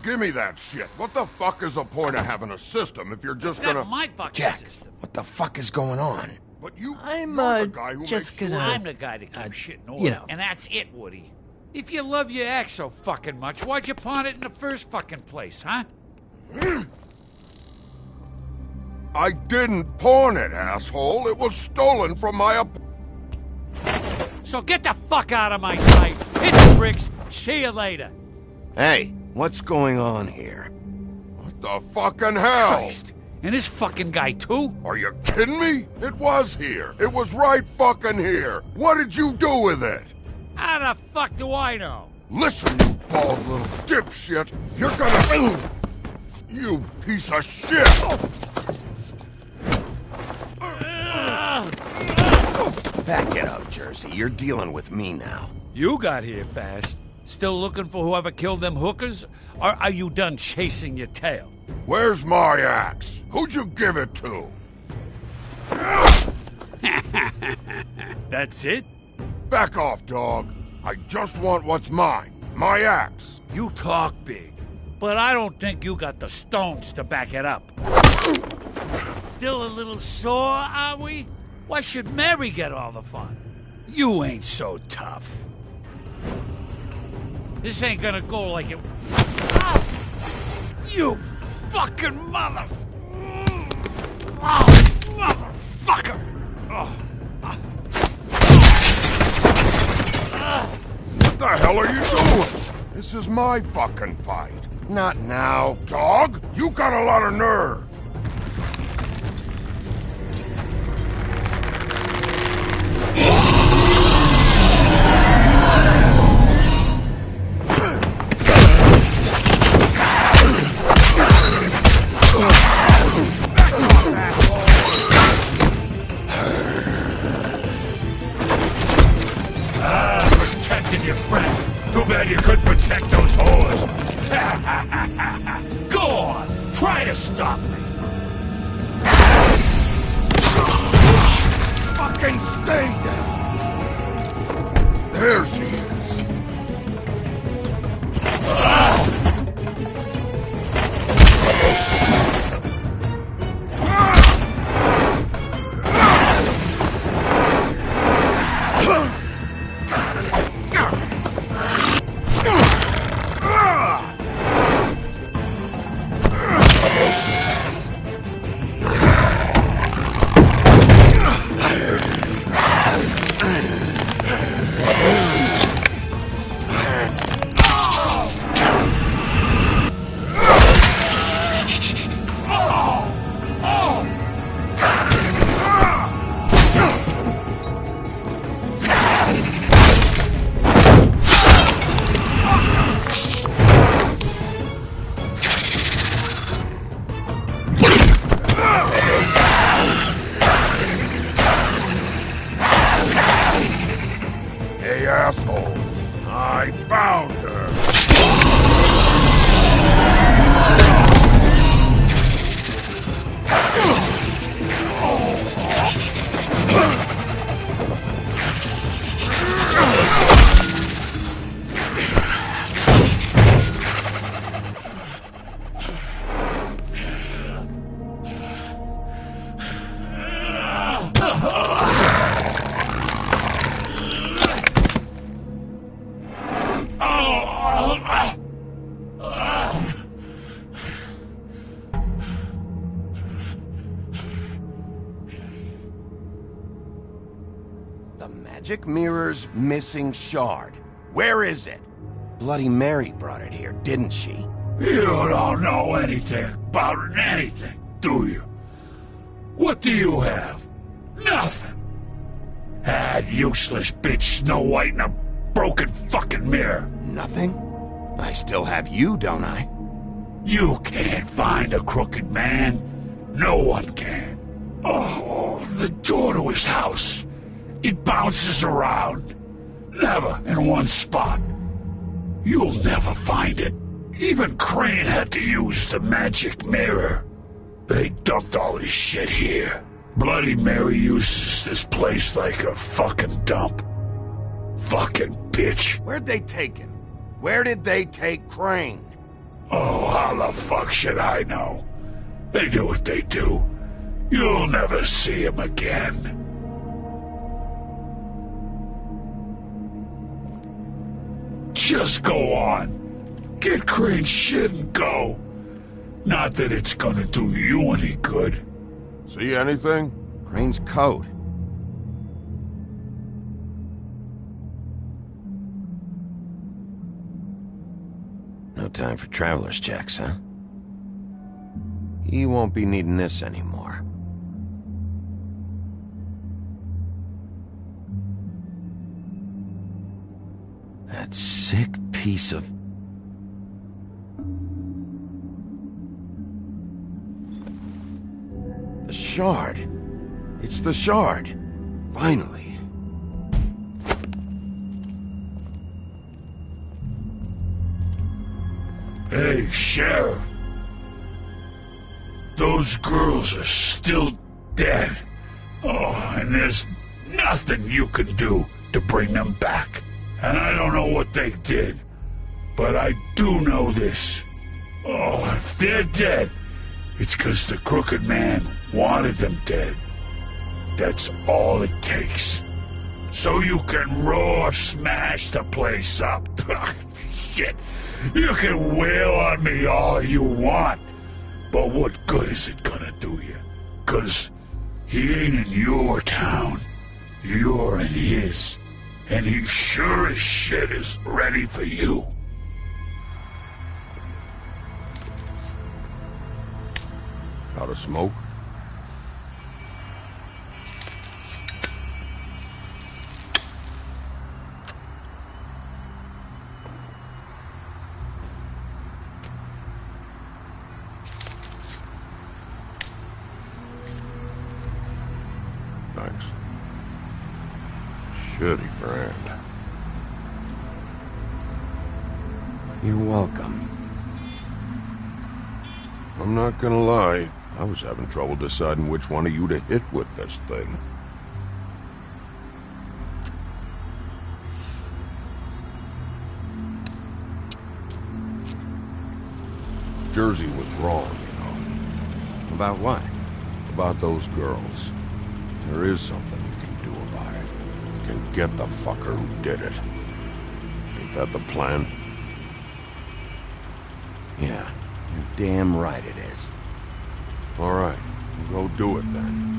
give me that shit. What the fuck is the point of having a system if you're just gonna... That's my fucking Jack, system. what the fuck is going on? But you're the guy who just makes gonna... sure... I'm the guy to keep shit in order. you know. And that's it, Woody. If you love your ex so fucking much, why'd you pawn it in the first fucking place, huh? I didn't pawn it, asshole. It was stolen from my... So get the fuck out of my sight. Hit the bricks. See you later. Hey, what's going on here? What the fucking hell? Christ. And this fucking guy, too? Are you kidding me? It was here. It was right fucking here. What did you do with it? How the fuck do I know? Listen, you bald little dipshit. You're gonna... You piece of shit! Back it up, Jersey. You're dealing with me now. You got here fast. Still looking for whoever killed them hookers? Or are you done chasing your tail? Where's my axe? Who'd you give it to? That's it? Back off, dog. I just want what's mine. My axe. You talk big, but I don't think you got the stones to back it up. Still a little sore, are we? Why should Mary get all the fun? You ain't so tough. This ain't gonna go like it... Ah! You fucking mother... Oh, motherfucker! Oh. What the hell are you doing? This is my fucking fight. Not now. Dog, you got a lot of nerve. Protecting your friend. Too bad you couldn't protect those whores. Go on, try to stop me. Fucking stay down. There she is. assholes. I found her. The magic mirror's missing shard. Where is it? Bloody Mary brought it here, didn't she? You don't know anything about anything, do you? What do you have? Nothing. That useless bitch Snow White and a broken fucking mirror. Nothing? I still have you, don't I? You can't find a crooked man. No one can. Oh, the door to his house. It bounces around. Never in one spot. You'll never find it. Even Crane had to use the magic mirror. They dumped all his shit here. Bloody Mary uses this place like a fucking dump. Fucking bitch. Where'd they take him? Where did they take Crane? Oh, how the fuck should I know? They do what they do. You'll never see him again. Just go on. Get Crane's shit and go. Not that it's gonna do you any good. See anything? Crane's coat. No time for traveler's checks, huh? He won't be needing this anymore. That sick piece of... The shard. It's the shard. Finally. Hey, Sheriff. Those girls are still dead. Oh, and there's nothing you can do to bring them back. And I don't know what they did, but I do know this. Oh, if they're dead, it's 'cause the Crooked Man wanted them dead. That's all it takes. So you can roar smash the place up. Shit, you can wail on me all you want, but what good is it gonna do you? 'Cause he ain't in your town, you're in his. And he sure as shit is ready for you. Out of smoke? Thanks. Shitty brand. You're welcome. I'm not gonna lie, I was having trouble deciding which one of you to hit with this thing. Jersey was wrong, you know. About what? About those girls. There is something you can do about it. You can get the fucker who did it. Ain't that the plan? Yeah, you're damn right it is. All right, we'll go do it then.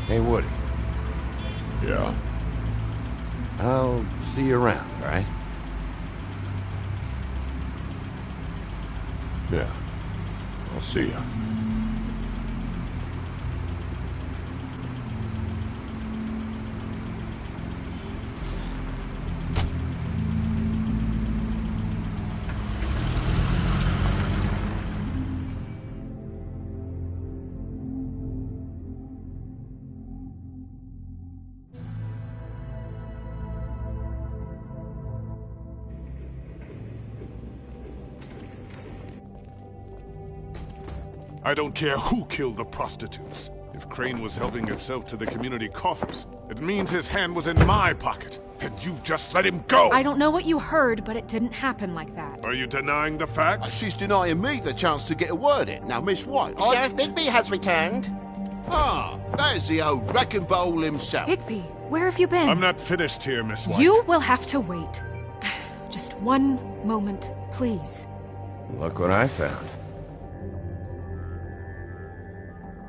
Hey, Woody. Yeah? I'll see you around, all right? Yeah. I'll see ya. I don't care who killed the prostitutes. If Crane was helping himself to the community coffers, it means his hand was in my pocket, and you just let him go! I don't know what you heard, but it didn't happen like that. Are you denying the facts? She's denying me the chance to get a word in. Now, Miss White, Sheriff Bigby has returned. Ah, there's the old wrecking bowl himself. Bigby, where have you been? I'm not finished here, Miss White. You will have to wait. Just one moment, please. Look what I found.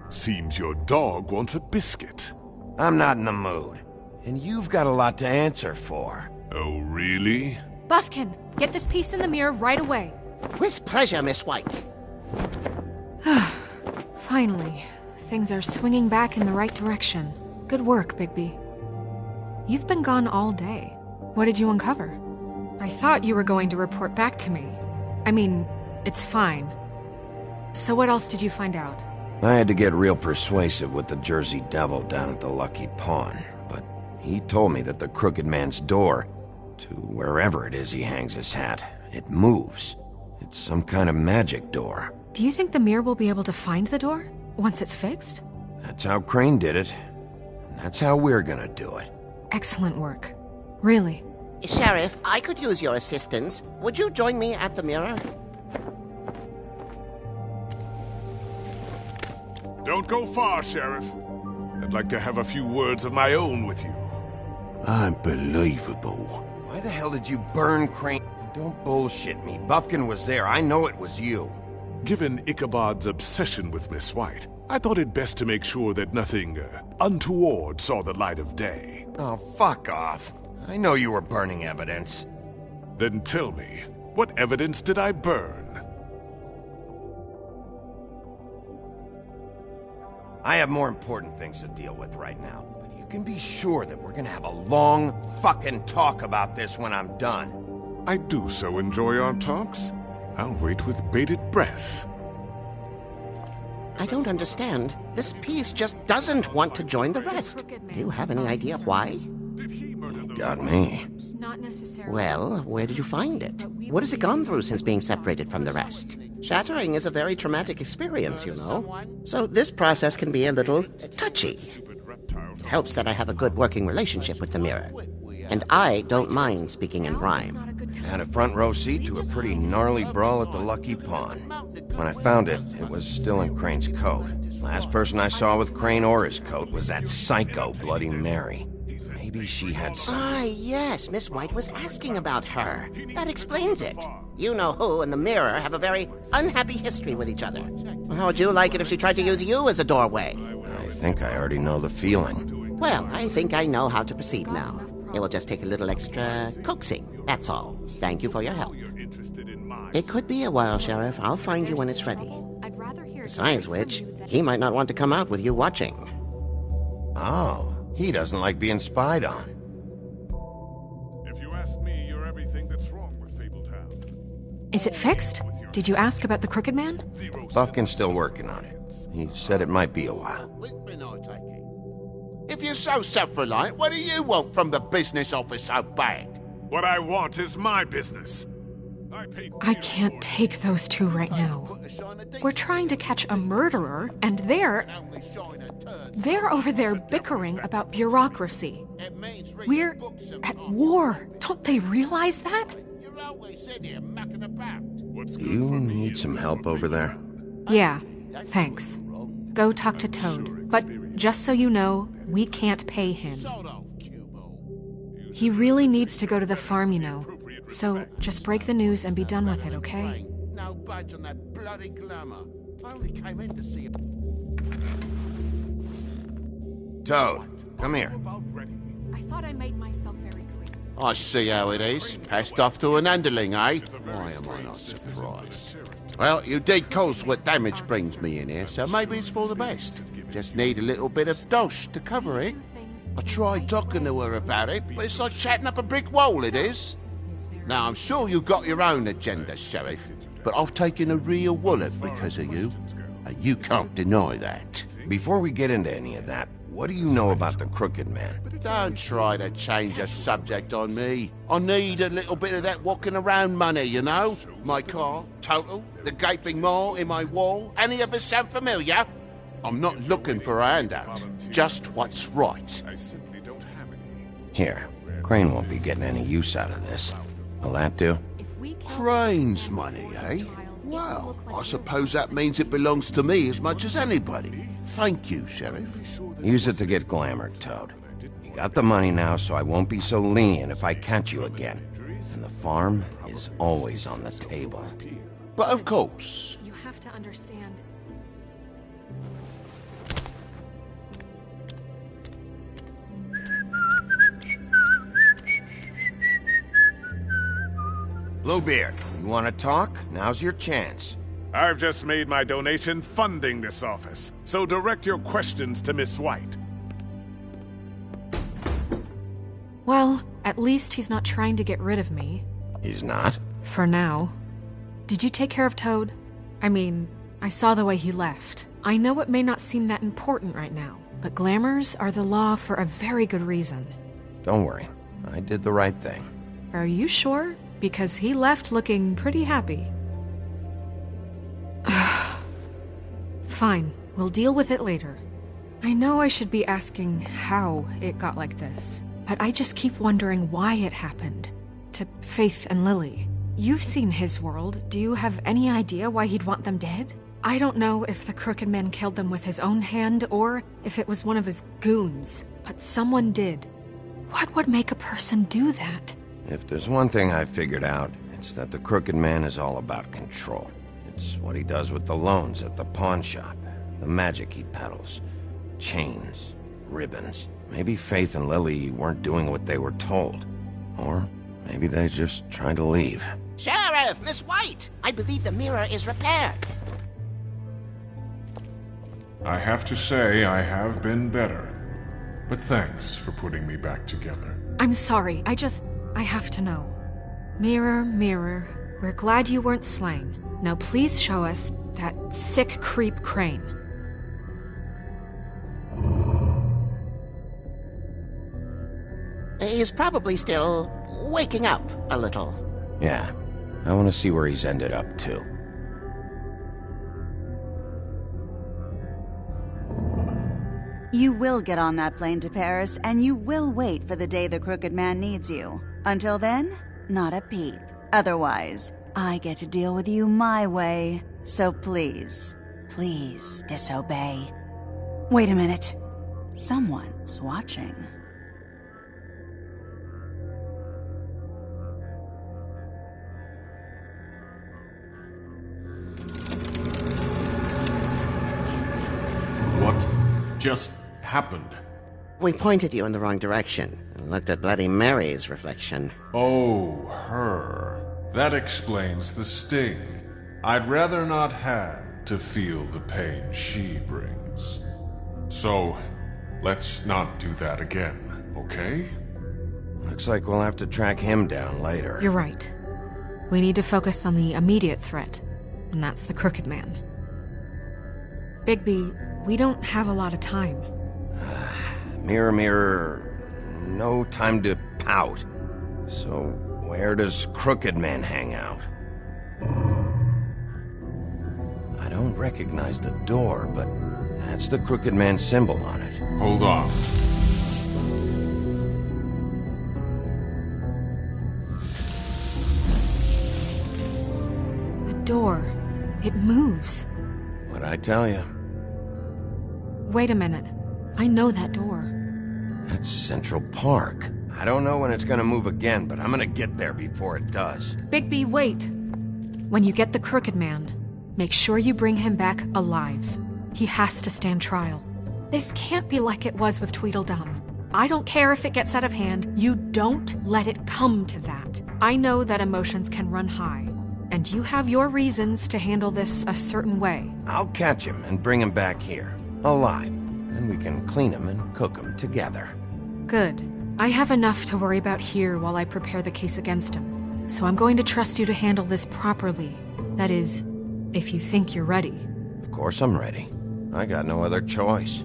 Seems your dog wants a biscuit. I'm not in the mood. And you've got a lot to answer for. Oh, really? Buffkin, get this piece in the mirror right away. With pleasure, Miss White. Finally, things are swinging back in the right direction. Good work, Bigby. You've been gone all day. What did you uncover? I thought you were going to report back to me. I mean, it's fine. So what else did you find out? I had to get real persuasive with the Jersey Devil down at the Lucky Pawn, but he told me that the Crooked Man's door, to wherever it is he hangs his hat, it moves. It's some kind of magic door. Do you think the mirror will be able to find the door once it's fixed? That's how Crane did it. And that's how we're gonna do it. Excellent work. Really. Sheriff, I could use your assistance. Would you join me at the mirror? Don't go far, Sheriff. I'd like to have a few words of my own with you. Unbelievable. Why the hell did you burn Crane? Don't bullshit me. Buffkin was there. I know it was you. Given Ichabod's obsession with Miss White, I thought it best to make sure that nothing untoward saw the light of day. Oh, fuck off. I know you were burning evidence. Then tell me, what evidence did I burn? I have more important things to deal with right now, but you can be sure that we're gonna have a long fucking talk about this when I'm done. I do so enjoy our talks. I'll wait with bated breath. I don't understand. This piece just doesn't want to join the rest. Do you have any idea why? Got me. Not necessarily. Well, where did you find it? What has it gone through since being separated from the rest? Shattering is a very traumatic experience, you know. So this process can be a little touchy. It helps that I have a good working relationship with the mirror. And I don't mind speaking in rhyme. Had a front row seat to a pretty gnarly brawl at the Lucky Pawn. When I found it, it was still in Crane's coat. Last person I saw with Crane or his coat was that psycho Bloody Mary. Maybe she had some... Ah, yes, Miss White was asking about her. That explains it. You know who and the mirror have a very unhappy history with each other. How would you like it if she tried to use you as a doorway? I think I already know the feeling. Well, I think I know how to proceed now. It will just take a little extra coaxing, that's all. Thank you for your help. It could be a while, Sheriff. I'll find you when it's ready. Besides which, he might not want to come out with you watching. Oh, he doesn't like being spied on. If you ask me, you're everything that's wrong with Fabletown. Is it fixed? Did you ask about the Crooked Man? Buffkin's still working on it. He said it might be a while. If you're so self-reliant, what do you want from the business office so bad? What I want is my business. I can't take those two right now. We're trying to catch a murderer, and they're over there bickering about bureaucracy. We're at war. Don't they realize that? You need some help over there? Yeah, thanks. Go talk to Toad. But just so you know, we can't pay him. He really needs to go to the farm, you know. So just break the news and be done with it, okay? No budge on that bloody glamour. I only came in to see... Toad, come here. I thought I made myself very clear. I see how it is. Passed off to an underling, eh? Why am I not surprised? Well, you did cause what damage brings me in here, so maybe it's for the best. Just need a little bit of dosh to cover it. I tried talking to her about it, but it's like chatting up a brick wall, it is. Now, I'm sure you've got your own agenda, Sheriff, but I've taken a real wallet because of you, and you can't deny that. Before we get into any of that, What do you know about the Crooked Man? Don't try to change the subject on me. I need a little bit of that walking around money, you know? My car, total, the gaping maw in my wall. Any of us sound familiar? I'm not looking for a handout. Just what's right. Here, Crane won't be getting any use out of this. Will that do? Crane's money, eh? Well, I suppose that means it belongs to me as much as anybody. Thank you, Sheriff. Use it to get glamored, Toad. You got the money now, so I won't be so lenient if I catch you again. And the farm is always on the table. But of course. You have to understand. Bluebeard, you want to talk? Now's your chance. I've just made my donation funding this office, so direct your questions to Miss White. Well, at least he's not trying to get rid of me. He's not? For now. Did you take care of Toad? I mean, I saw the way he left. I know it may not seem that important right now, but glamours are the law for a very good reason. Don't worry. I did the right thing. Are you sure? Because he left looking pretty happy. Fine, we'll deal with it later. I know I should be asking how it got like this, but I just keep wondering why it happened. To Faith and Lily. You've seen his world. Do you have any idea why he'd want them dead? I don't know if the Crooked Man killed them with his own hand or if it was one of his goons, but someone did. What would make a person do that? If there's one thing I figured out, it's that the Crooked Man is all about control. It's what he does with the loans at the pawn shop, the magic he peddles, chains, ribbons. Maybe Faith and Lily weren't doing what they were told. Or maybe they just tried to leave. Sheriff, Miss White! I believe the mirror is repaired. I have to say I have been better. But thanks for putting me back together. I'm sorry, I have to know. Mirror, mirror, we're glad you weren't slain. Now please show us that sick creep Crane. He's probably still waking up a little. Yeah, I want to see where he's ended up, too. You will get on that plane to Paris, and you will wait for the day the Crooked Man needs you. Until then, not a peep. Otherwise, I get to deal with you my way. So please, please disobey. Wait a minute. Someone's watching. What just happened? We pointed you in the wrong direction and looked at Bloody Mary's reflection. Oh, her. That explains the sting. I'd rather not have to feel the pain she brings. So, let's not do that again, okay? Looks like we'll have to track him down later. You're right. We need to focus on the immediate threat, and that's the Crooked Man. Bigby, we don't have a lot of time. Mirror, mirror, no time to pout. So, where does Crooked Man hang out? I don't recognize the door, but that's the Crooked Man symbol on it. Hold on. The door. It moves. What'd I tell you? Wait a minute. I know that door. That's Central Park. I don't know when it's gonna move again, but I'm gonna get there before it does. Bigby, wait! When you get the Crooked Man, make sure you bring him back alive. He has to stand trial. This can't be like it was with Tweedledum. I don't care if it gets out of hand. You don't let it come to that. I know that emotions can run high, and you have your reasons to handle this a certain way. I'll catch him and bring him back here, alive. Then we can clean him and cook him together. Good. I have enough to worry about here while I prepare the case against him. So I'm going to trust you to handle this properly. That is, if you think you're ready. Of course I'm ready. I got no other choice.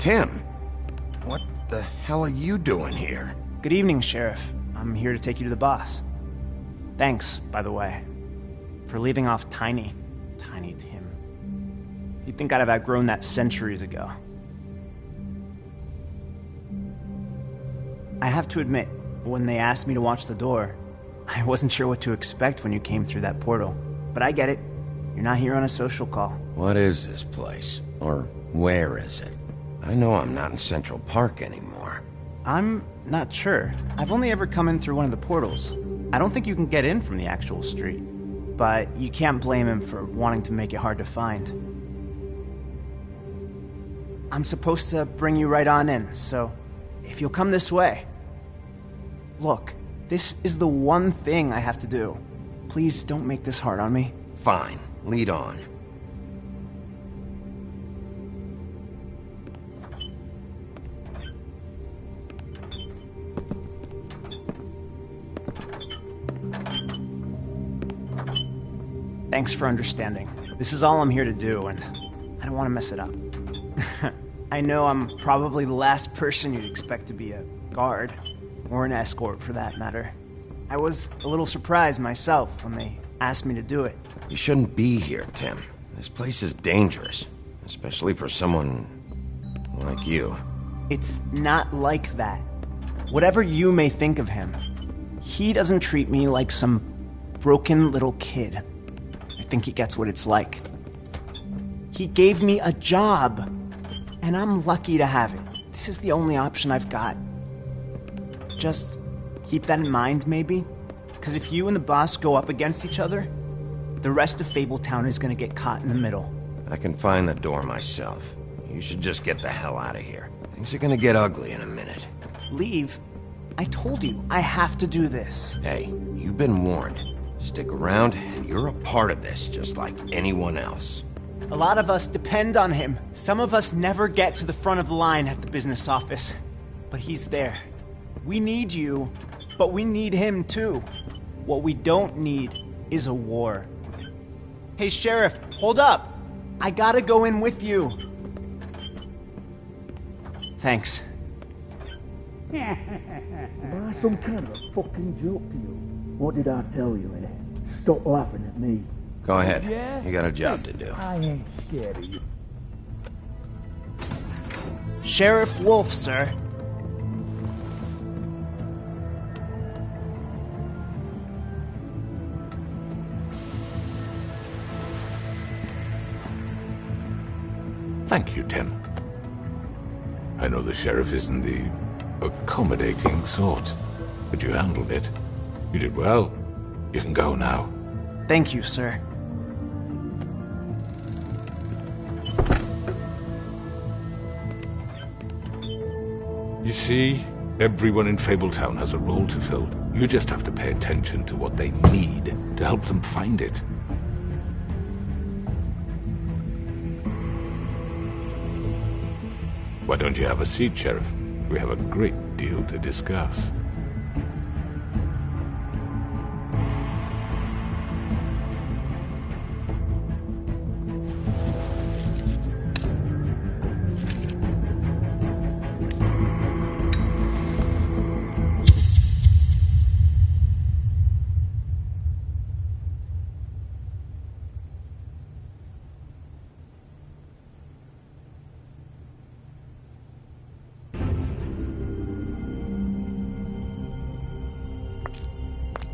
Tim. What the hell are you doing here? Good evening, Sheriff. I'm here to take you to the boss. Thanks, by the way, for leaving off Tiny Tim. You'd think I'd have outgrown that centuries ago. I have to admit, when they asked me to watch the door, I wasn't sure what to expect when you came through that portal. But I get it. You're not here on a social call. What is this place? Or where is it? I know I'm not in Central Park anymore. I'm not sure. I've only ever come in through one of the portals. I don't think you can get in from the actual street. But you can't blame him for wanting to make it hard to find. I'm supposed to bring you right on in, so if you'll come this way. Look, this is the one thing I have to do. Please don't make this hard on me. Fine. Lead on. Thanks for understanding. This is all I'm here to do, and I don't want to mess it up. I know I'm probably the last person you'd expect to be a guard, or an escort for that matter. I was a little surprised myself when they asked me to do it. You shouldn't be here, Tim. This place is dangerous, especially for someone like you. It's not like that. Whatever you may think of him, he doesn't treat me like some broken little kid. I think he gets what it's like. He gave me a job, and I'm lucky to have it. This is the only option I've got. Just keep that in mind, maybe? Because if you and the boss go up against each other, the rest of Fabletown is gonna get caught in the middle. I can find the door myself. You should just get the hell out of here. Things are gonna get ugly in a minute. Leave? I told you, I have to do this. Hey, you've been warned. Stick around, and you're a part of this, just like anyone else. A lot of us depend on him. Some of us never get to the front of the line at the business office. But he's there. We need you, but we need him too. What we don't need is a war. Hey, Sheriff, hold up. I gotta go in with you. Thanks. Am I some kind of a fucking joke to you? What did I tell you, innit? Stop laughing at me. Go ahead. Yeah? You got a job to do. I ain't scared of you. Sheriff Wolf, sir. Thank you, Tim. I know the sheriff isn't the accommodating sort, but you handled it. You did well. You can go now. Thank you, sir. You see, everyone in Fabletown has a role to fill. You just have to pay attention to what they need to help them find it. Why don't you have a seat, Sheriff? We have a great deal to discuss.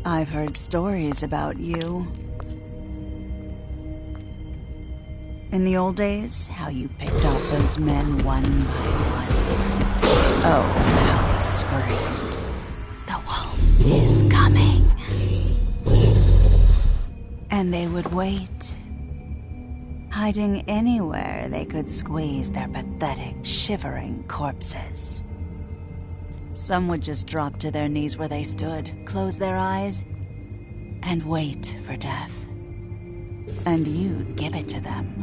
I've heard stories about you. In the old days, how you picked off those men one by one. Oh, how they screamed. The wolf is coming. And they would wait, hiding anywhere they could squeeze their pathetic, shivering corpses. Some would just drop to their knees where they stood, close their eyes, and wait for death. And you'd give it to them.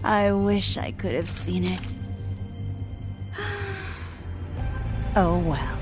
I wish I could have seen it. Oh well.